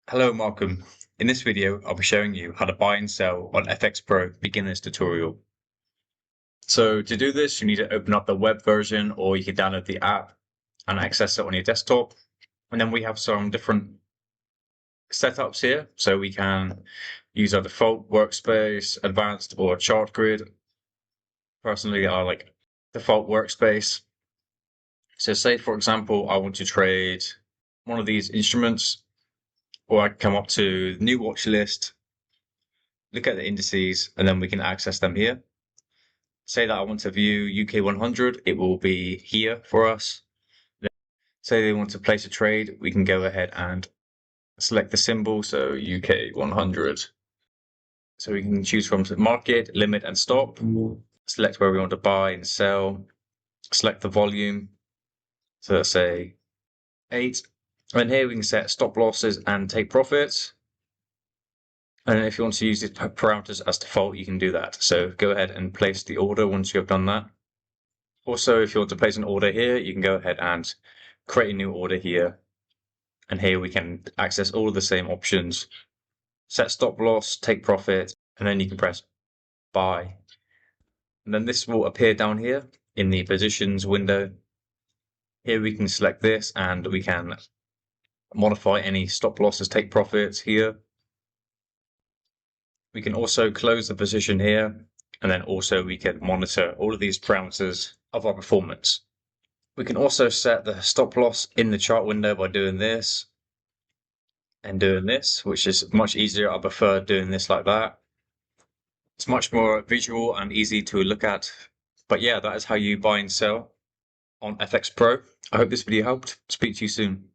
Hello Malcolm. In this video, I'll be showing you how to buy and sell on FXPro beginners tutorial. So to do this, you need to open up the web version or you can download the app and access it on your desktop. And then we have some different setups here. So we can use our default workspace, advanced or chart grid. Personally, I like default workspace. So say for example, I want to trade one of these instruments, or I can come up to the new watch list, look at the indices, and then we can access them here. Say that I want to view UK 100, it will be here for us. Say they want to place a trade, we can go ahead and select the symbol, so UK 100. So we can choose from market, limit, and stop. Select where we want to buy and sell. Select the volume. So let's say 8. And here we can set stop losses and take profits. And if you want to use the parameters as default, you can do that. So go ahead and place the order once you have done that. Also, if you want to place an order here, you can go ahead and create a new order here. And here we can access all of the same options. Set stop loss, take profit, and then you can press buy. And then this will appear down here in the positions window. Here we can select this and we can modify any stop losses, take profits here. We can also close the position here, and then also we can monitor all of these parameters of our performance. We can also set the stop loss in the chart window by doing this and doing this, which is much easier. I prefer doing this like that. It's much more visual and easy to look at. But yeah, that is how you buy and sell on FXPro. I hope this video helped. Speak to you soon.